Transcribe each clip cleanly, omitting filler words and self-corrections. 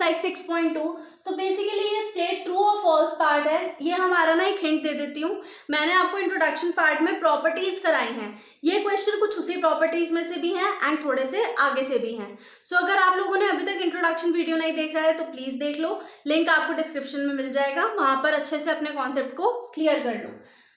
Exercise 6.2। So basically ये state true और false part है। ये हमारा ना एक हिंट दे देती हूँ, मैंने आपको इंट्रोडक्शन पार्ट में प्रॉपर्टीज कराई हैं। ये क्वेश्चन कुछ उसी प्रॉपर्टीज में से भी हैं एंड थोड़े से आगे से भी हैं। सो अगर आप लोगों ने अभी तक इंट्रोडक्शन वीडियो नहीं देख रहा है तो प्लीज देख लो, लिंक आपको डिस्क्रिप्शन में मिल जाएगा, वहां पर अच्छे से अपने कॉन्सेप्ट को क्लियर कर लो।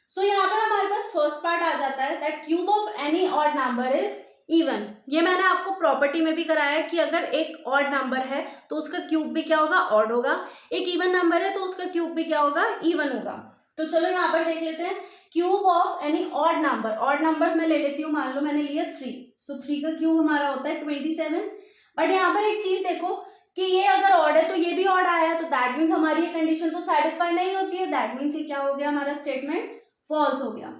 सो यहाँ पर हमारे पास फर्स्ट पार्ट आ जाता है that cube of any odd number is even. ये मैंने आपको प्रॉपर्टी में भी कराया है कि अगर एक ऑड नंबर है तो उसका क्यूब भी क्या होगा, ऑड होगा। एक इवन नंबर है तो उसका क्यूब भी क्या होगा, इवन होगा। तो चलो यहाँ पर देख लेते हैं cube of any odd number. Odd number मैं ले लेती हूँ, मान लो मैंने लिया 3, सो 3 का क्यूब हमारा होता है 27। बट यहाँ पर एक चीज देखो कि ये अगर ऑड है तो ये भी ऑड आया, तो दैट मीन्स हमारी ये कंडीशन तो सेटिस्फाई नहीं होती है, दैट मीन्स ये क्या हो गया, हमारा स्टेटमेंट फॉल्स हो गया।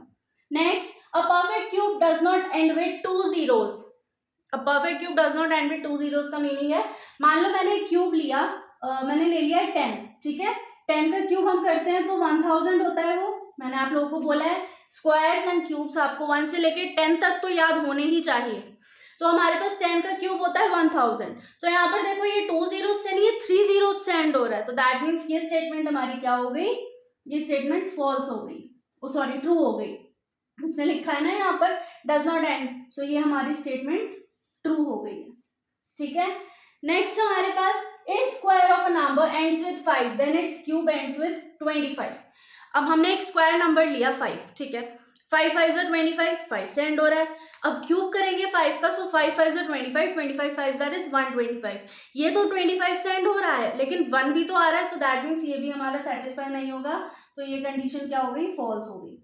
Next, a perfect cube does not end with 2 zeros। a perfect cube does not end with 2 zeros का मीनिंग है, मान लो मैंने एक क्यूब लिया, मैंने ले लिया 10, ठीक है। 10 का क्यूब हम करते हैं तो 1000 होता है। वो मैंने आप लोगों को बोला है स्क्वायर्स एंड क्यूब्स आपको 1 से लेके 10 तक तो याद होने ही चाहिए। तो हमारे पास 10 का क्यूब होता है 1000। तो यहाँ पर देखो ये 2 zeros से नहीं, ये 3 zeros से एंड हो रहा है, तो दैट मीन्स ये स्टेटमेंट हमारी क्या हो गई, ये स्टेटमेंट फॉल्स हो गई, सॉरी ट्रू हो गई। उसने लिखा है ना यहाँ पर डज नॉट एंड, सो ये हमारी स्टेटमेंट ट्रू हो गई है, ठीक है। नेक्स्ट हमारे पास if square of a number ends with 5 then its cube ends with 25। अब हमने एक स्क्वायर नंबर लिया 5, ठीक है। 5 5 ज़ा 25, 5 से एंड हो रहा है। अब क्यूब करेंगे 5 का, सो 5 5 ज़ा 25, 25 5 ज़ा इज 125। ये तो 25 से एंड हो रहा है लेकिन 1 भी तो आ रहा है, सो दैट मीन्स ये भी हमारा सेटिस्फाई नहीं होगा, तो ये कंडीशन क्या हो गई, फॉल्स हो गई।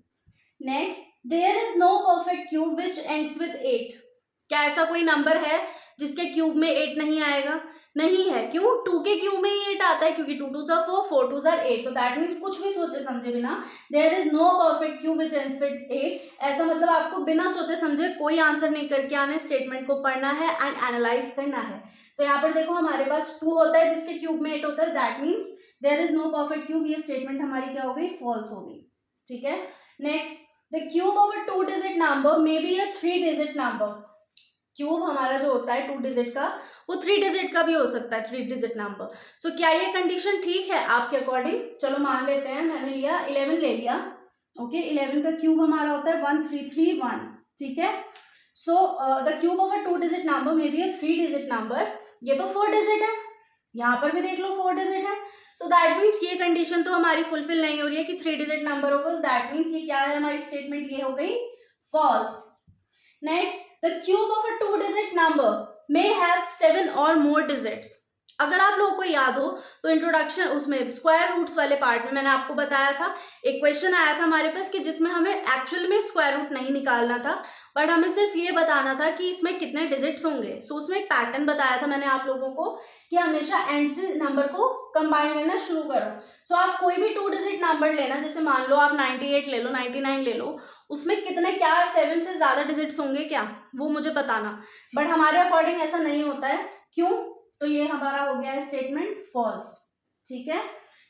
Next, there is no perfect cube which ends with 8। क्या ऐसा कोई नंबर है जिसके क्यूब में 8 नहीं आएगा? नहीं है। क्यों? 2 के क्यूब में ही 8 आता है, क्योंकि 2 2 ज़ा 4, 4 2 ज़ा 8, तो दैट मीन्स कुछ भी सोचे समझे बिना there is no perfect cube which ends with 8, ऐसा मतलब आपको बिना सोचे समझे कोई आंसर नहीं करके आना है, स्टेटमेंट को पढ़ना है एंड एनालाइज करना है। तो यहाँ पर देखो हमारे पास 2 होता है जिसके क्यूब में 8 होता है, that means there is no perfect cube, ये स्टेटमेंट हमारी क्या हो गई, फॉल्स हो गई, ठीक है। Next, the cube of a 2-digit number may be a 3-digit number। Cube हमारा जो होता है 2 डिजिट का, वो 3 डिजिट का भी हो सकता है, 3 डिजिट नंबर। सो क्या ये कंडीशन ठीक है आपके अकॉर्डिंग? चलो मान लेते हैं, मैंने लिया 11 ले लिया, ओके। 11 का क्यूब हमारा होता है 1331, ठीक है। So the cube of a 2 digit number may be a 3 digit number. ये तो 4 डिजिट है, यहाँ पर भी देख लो 4 डिजिट है, सो दैट मीन्स ये कंडीशन तो हमारी फुलफिल नहीं हो रही है कि 3 डिजिट नंबर होगा, दैट मीन्स ये क्या है, हमारी स्टेटमेंट ये हो गई false. Next, the cube of a 2 digit number may have 7 और मोर डिजिट्स। अगर आप लोगों को याद हो तो इंट्रोडक्शन उसमें स्क्वायर रूट्स वाले पार्ट में मैंने आपको बताया था, एक क्वेश्चन आया था हमारे पास कि जिसमें हमें एक्चुअल में स्क्वायर रूट नहीं निकालना था, बट हमें सिर्फ ये बताना था कि इसमें कितने डिजिट्स होंगे। सो उसमें एक पैटर्न बताया था मैंने आप लोगों को कि हमेशा एंड से नंबर को कंबाइन करना शुरू करो। सो आप कोई भी 2 डिजिट नंबर लेना, जैसे मान लो आप 98 ले लो, 99 ले लो, उसमें कितने, क्या 7 से ज़्यादा डिजिट्स होंगे क्या, वो मुझे बताना। बट हमारे अकॉर्डिंग ऐसा नहीं होता है, क्यों? तो ये हमारा हो गया है स्टेटमेंट फॉल्स, ठीक है।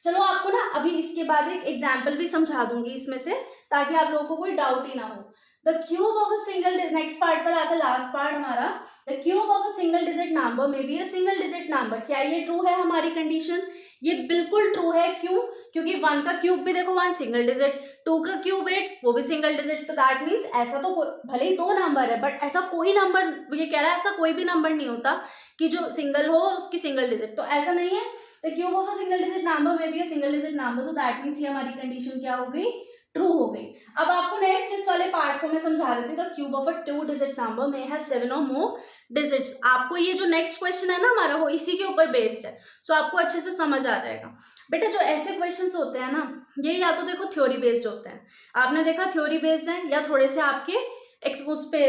चलो आपको ना अभी इसके बाद एक एग्जाम्पल भी समझा दूंगी इसमें से, ताकि आप लोगों को कोई डाउट ही ना हो। The cube of a single, next part पर आता है लास्ट पार्ट हमारा, the cube of a single digit number may be a single digit number. क्या ये ट्रू है हमारी कंडीशन? ये बिल्कुल ट्रू है। क्यों? क्योंकि 1 का क्यूब भी देखो 1 सिंगल डिजिट, 2 का क्यूब 8 वो भी सिंगल डिजिट, तो दैट मीन्स ऐसा तो भले ही 2 नंबर है बट ऐसा कोई नंबर, ये कह रहा है ऐसा कोई भी नंबर नहीं होता कि जो सिंगल हो उसकी सिंगल डिजिट, तो ऐसा नहीं है। The cube of a single digit number may be a single digit number, तो दैट मीन्स ये हमारी कंडीशन क्या हो गई, ट्रू हो गई। अब आपको नेक्स्ट इस वाले पार्ट को मैं समझा देती हूँ, the cube of a 2 digit number may have 7 और मोर डिजिट्स। आपको ये जो नेक्स्ट क्वेश्चन है ना हमारा, वो इसी के ऊपर बेस्ड है, सो आपको अच्छे से समझ आ जाएगा। बेटा जो ऐसे क्वेश्चंस होते हैं ना, ये या तो देखो थ्योरी बेस्ड होते हैं, आपने देखा थ्योरी बेस्ड है, या थोड़े से आपके उस पे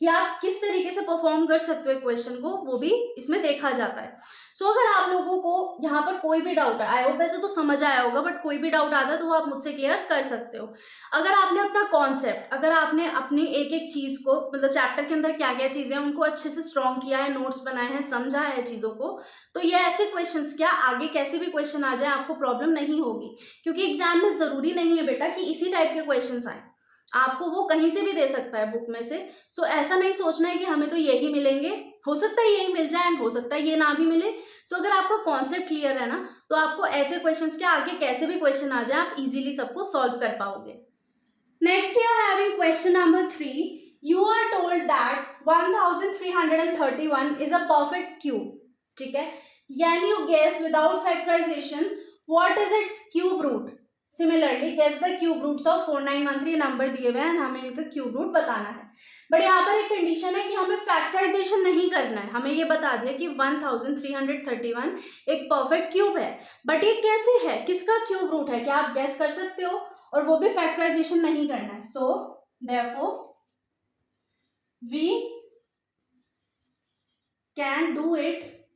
कि आप किस तरीके से परफॉर्म कर सकते हो क्वेश्चन को, वो भी इसमें देखा जाता है। सो अगर आप लोगों को यहाँ पर कोई भी डाउट है, आई होप वैसे तो समझ आया होगा, बट कोई भी डाउट आता है तो वो आप मुझसे क्लियर कर सकते हो। अगर आपने अपना कॉन्सेप्ट, अगर आपने अपनी एक एक चीज़ को, मतलब चैप्टर के अंदर क्या क्या चीज़ें हैं उनको अच्छे से स्ट्रॉन्ग किया है, नोट्स बनाए हैं, समझा है चीज़ों को, तो ये ऐसे क्वेश्चंस क्या आगे कैसे भी क्वेश्चन आ जाए आपको प्रॉब्लम नहीं होगी, क्योंकि एग्जाम में ज़रूरी नहीं है बेटा कि इसी टाइप के क्वेश्चंस आए। आपको वो कहीं से भी दे सकता है बुक में से। सो ऐसा नहीं सोचना है कि हमें तो यही मिलेंगे, हो सकता है यही मिल जाए एंड हो सकता है ये ना भी मिले। सो अगर आपका कॉन्सेप्ट क्लियर है ना, तो आपको ऐसे क्वेश्चंस के आगे कैसे भी क्वेश्चन आ जाए आप इजीली सबको सॉल्व कर पाओगे। Next we are having question number 3. You are told that 1331 is a perfect cube. ठीक है, can you guess without factorization what is its cube root? Similarly, guess the cube roots of 4913 number दिए हुए हैं, हमें इनका cube root बताना है। But यहाँ पर एक कंडीशन है कि हमें फैक्टराइजेशन नहीं करना है। हमें ये बता दिया कि 1331 एक परफेक्ट क्यूब है, बट ये कैसे है, किसका क्यूब रूट है, क्या आप गेस कर सकते हो? और वो भी फैक्टराइजेशन नहीं करना है। So therefore we can do it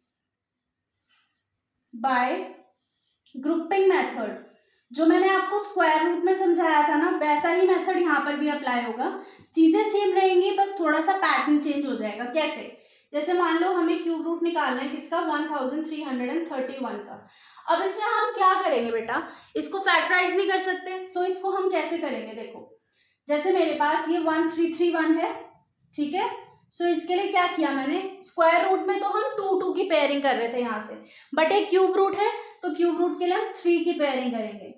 by grouping method. जो मैंने आपको स्क्वायर रूट में समझाया था ना, वैसा ही मेथड यहाँ पर भी अप्लाई होगा। चीजें सेम रहेंगी, बस थोड़ा सा पैटर्न चेंज हो जाएगा। कैसे? जैसे मान लो हमें क्यूब रूट निकालना है किसका, 1331 का। अब इसमें हम क्या करेंगे बेटा, इसको फैक्टराइज नहीं कर सकते, सो इसको हम कैसे करेंगे? देखो, जैसे मेरे पास ये 1331 है, ठीक है। सो इसके लिए क्या किया मैंने, स्क्वायर रूट में तो हम 2 की पेयरिंग कर रहे थे यहाँ से, बट एक क्यूब रूट है तो क्यूब रूट के लिए हम 3 की पेयरिंग करेंगे।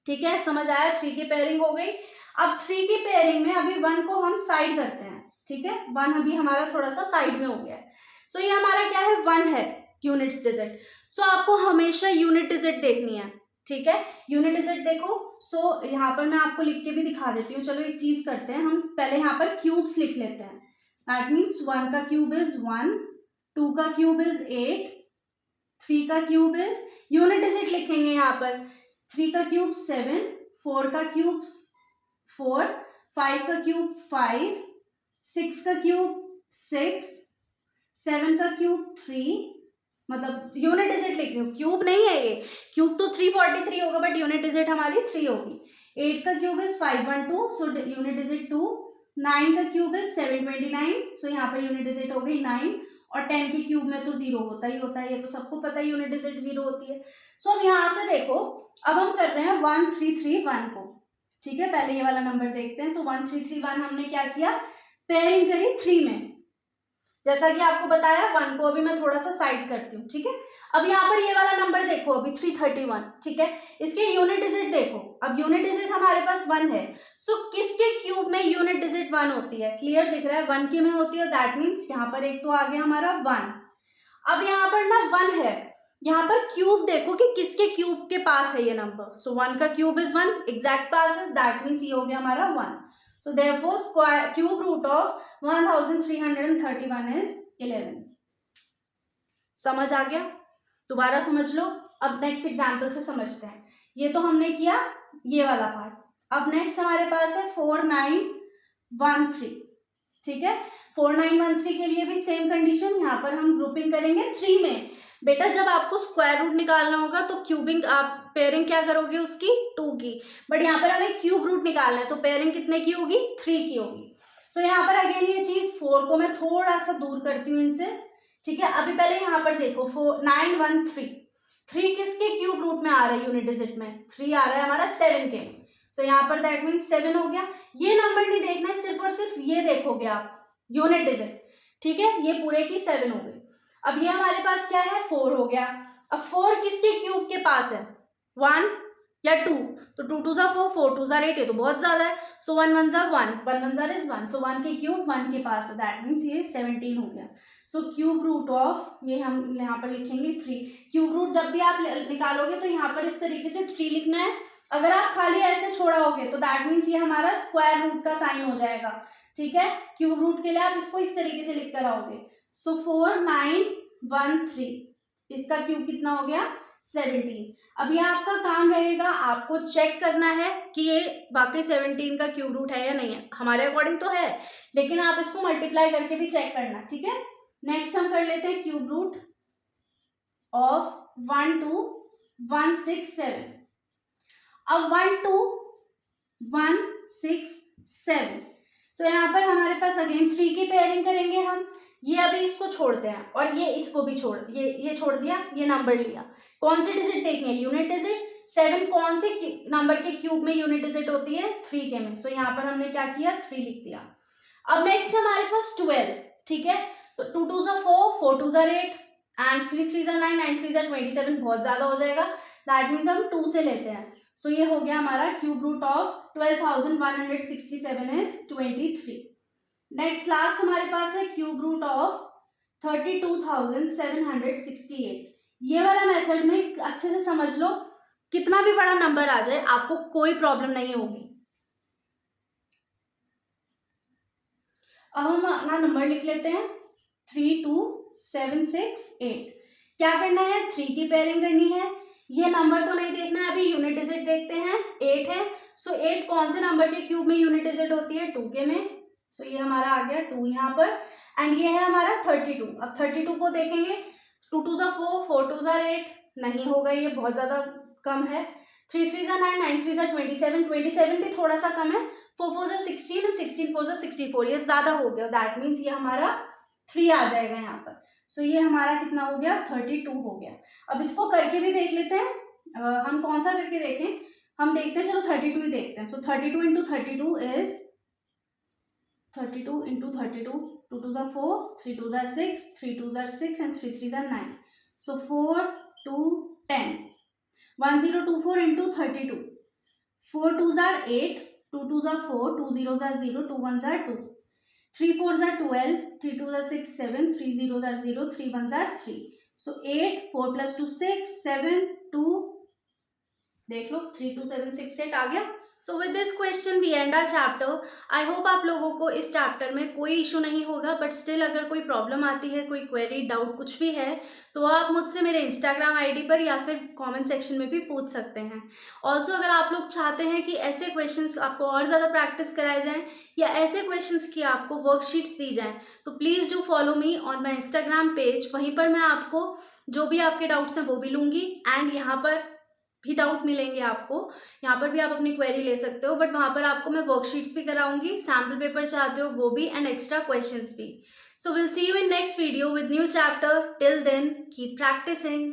ठीक है, समझ आया? 3 की पेयरिंग हो गई। अब 3 की पेयरिंग में अभी 1 को हम साइड करते हैं। ठीक है, 1 अभी हमारा थोड़ा सा साइड में हो गया है। सो ये हमारा क्या है, 1 है यूनिट डिजिट। सो आपको हमेशा यूनिट डिजिट देखनी है। ठीक है, यूनिट डिजिट देखो। सो यहाँ पर मैं आपको लिख के भी दिखा देती हूँ। चलो एक चीज करते हैं, हम पहले यहाँ पर क्यूब्स लिख लेते हैं। दैट मीन्स 1 का क्यूब इज 1, 2 का क्यूब इज 8, 3 का क्यूब इज, यूनिट डिजिट लिखेंगे यहाँ पर, 3 का क्यूब 7, 4 का क्यूब 4, 5 का क्यूब 5, 6 का क्यूब 6, 7 का क्यूब 3, मतलब यूनिट डिजिट लिख रही हूँ, क्यूब नहीं है ये। क्यूब तो 343 होगा, बट यूनिट डिजिट हमारी 3 होगी। 8 का cube is 512, so unit digit 2। 9 का क्यूब इज 729, सो यहाँ पर यूनिट डिजिट हो गई 9। और 10 के क्यूब में तो 0 होता ही होता है, ये तो सबको पता है, यूनिट डिजिट 0 होती है। सो अब यहाँ से देखो, अब हम कर रहे हैं 1331 को। ठीक है, पहले ये वाला नंबर देखते हैं। सो 1331 हमने क्या किया, पेयरिंग करी 3 में। जैसा कि आपको बताया, 1 को अभी मैं थोड़ा सा साइड करती हूँ। ठीक है, अब यहाँ पर ये वाला नंबर देखो, अभी 331। ठीक है, इसके यूनिट डिजिट देखो। अब यूनिट डिजिट हमारे पास 1 है। सो किसके क्यूब में यूनिट डिजिट 1 होती है? क्लियर दिख रहा है, 1 के में होती है। दैट मीन्स यहाँ पर एक तो आ गया हमारा 1। अब यहाँ पर ना 1 है, यहाँ पर क्यूब देखो कि किसके क्यूब के पास है ये नंबर। सो 1 का क्यूब इज 1, एग्जैक्ट पास है, दैट मीन्स ये हो गया हमारा 1। So therefore square cube root of 1331 is 11। समझ आ गया? दोबारा समझ लो। अब नेक्स्ट एग्जाम्पल से समझते हैं। ये तो हमने किया ये वाला पार्ट। अब नेक्स्ट हमारे पास है 4913। ठीक है, 4913 के लिए भी सेम कंडीशन, यहाँ पर हम ग्रुपिंग करेंगे 3 में। बेटा जब आपको स्क्वायर रूट निकालना होगा तो क्यूबिंग, आप पेयरिंग क्या करोगे उसकी, 2 की। बट यहाँ पर हमें क्यूब रूट निकालना है, तो पेयरिंग कितने की होगी, 3 की होगी। सो यहाँ पर अगेन ये चीज 4 को मैं थोड़ा सा दूर करती हूँ इनसे। ठीक है, अभी पहले यहाँ पर देखो 913, 3 किसके क्यूब रूट में आ रहा है यूनिट डिजिट में, 3 आ रहा है हमारा 7 के। सो यहाँ पर दैट मीन्स 7 हो गया। ये नंबर नहीं देखना है, सिर्फ और सिर्फ ये देखोगे आप, यूनिट डिजिट। ठीक है, ये पूरे की 7 हो गई। अब ये हमारे पास क्या है, 4 हो गया। अब 4 किसके क्यूब के पास है, 1 या 2, तो 2 2 4, 4 2 8, ये तो बहुत ज्यादा है। सो 1 1 1, 1 1 इज 1। सो 1 के क्यूब 1 के पास है, दैट मीन्स ये 17 हो गया। सो क्यूब रूट ऑफ, ये हम यहाँ पर लिखेंगे 3। क्यूब रूट जब भी आप निकालोगे तो यहाँ पर इस तरीके से 3 लिखना है। अगर आप खाली ऐसे छोड़ाओगे तो दैट मीन्स ये हमारा स्क्वायर रूट का साइन हो जाएगा। ठीक है, क्यूब रूट के लिए आप इसको इस तरीके से लिख कर आओगे। सो 4913, इसका क्यूब कितना हो गया, 17। अब ये आपका काम रहेगा, आपको चेक करना है कि ये वाकई 17 का क्यूब रूट है या नहीं है। हमारे अकॉर्डिंग तो है, लेकिन आप इसको मल्टीप्लाई करके भी चेक करना। ठीक है, नेक्स्ट हम कर लेते हैं क्यूब रूट ऑफ 12167। अब 12167, सो यहाँ पर हमारे पास अगेन 3 की पेयरिंग करेंगे हम। ये अभी इसको छोड़ते हैं और ये इसको भी छोड़, ये छोड़ दिया, ये नंबर लिया। कौन सी डिजिट देखनी है, यूनिट डिजिट। 7 कौन से नंबर के क्यूब में यूनिट डिजिट होती है? 3 के में। सो यहाँ पर हमने क्या किया? 3 लिख दिया। अब नेक्स्ट हमारे पास 12, ठीक है। तो 2 2 ज़ा 4, 4 2 ज़ा 8 एंड 3 3 ज़ा 9, 9 3 ज़ा 27, बहुत ज्यादा हो जाएगा, दैट मीन्स हम 2 से लेते हैं। सो ये हो गया हमारा cube root of 12,167 is 23। Next last हमारे पास है क्यूब रूट ऑफ 32,768। ये वाला मेथड में अच्छे से समझ लो, कितना भी बड़ा नंबर आ जाए आपको कोई प्रॉब्लम नहीं होगी। अब हम अपना नंबर लिख लेते हैं 32768। क्या करना है? 3 की पेयरिंग करनी है। ये नंबर को नहीं देखना है, अभी यूनिट डिजिट देखते हैं। 8 है। सो 8 कौन से नंबर के क्यूब में यूनिट डिजिट होती है? 2 के में। सो ये हमारा आ गया 2 यहाँ पर, एंड ये है हमारा 32। अब 32 को देखेंगे, 2 2 ज़ा 4, 4 2 ज़ा 8, नहीं होगा, ये बहुत ज्यादा कम है। 3 3 ज़ा 9, 9 3 ज़ा 27, 27 भी थोड़ा सा कम है। 4 4 ज़ा 16 एंड 16 4 ज़ा 64, ये ज्यादा हो गया, दैट मीन्स ये हमारा 3 आ जाएगा यहाँ पर। सो ये हमारा कितना हो गया? 32 हो गया। अब इसको करके भी देख लेते हैं। हम कौन सा करके देखें? हम देखते हैं, चलो 32 ही देखते हैं। सो 32 इंटू 32 इज 32 इंटू 32, 2 2 ज़ा 4, 3 2 ज़ा 6, 3 2 ज़ा 6 एंड 3 3 ज़ा 9। सो 4 2 10, 1024 इंटू 32, 4 2 ज़ा 8, 2 2 ज़ा 4, 2 0 ज़ा 0, 2 1 ज़ा 2, 3 4 ज़ा 12, 3 2 ज़ा 6 7, 3 0 ज़ा 0, 3 1 ज़ा 3। सो 8, 4 प्लस 2 6, 7 2, देख लो 3 2 7 6 8 आ गया। So with this question we end our chapter. I hope आप लोगों को इस चैप्टर में कोई इशू नहीं होगा, बट स्टिल अगर कोई प्रॉब्लम आती है, कोई क्वेरी डाउट कुछ भी है, तो आप मुझसे मेरे इंस्टाग्राम आईडी पर या फिर कमेंट सेक्शन में भी पूछ सकते हैं। ऑल्सो अगर आप लोग चाहते हैं कि ऐसे क्वेश्चंस आपको और ज़्यादा प्रैक्टिस कराए जाएँ या ऐसे क्वेश्चंस की आपको वर्कशीट्स दी जाएँ, तो please do follow me on my Instagram page. वहीं पर मैं आपको जो भी आपके डाउट्स हैं वो भी लूँगी, एंड यहाँ पर भी डाउट मिलेंगे आपको, यहाँ पर भी आप अपनी क्वेरी ले सकते हो, बट वहाँ पर आपको मैं वर्कशीट्स भी कराऊंगी, सैम्पल पेपर चाहते हो वो भी, एंड एक्स्ट्रा क्वेश्चंस भी। So will see you in next video with new chapter. Till then keep practising.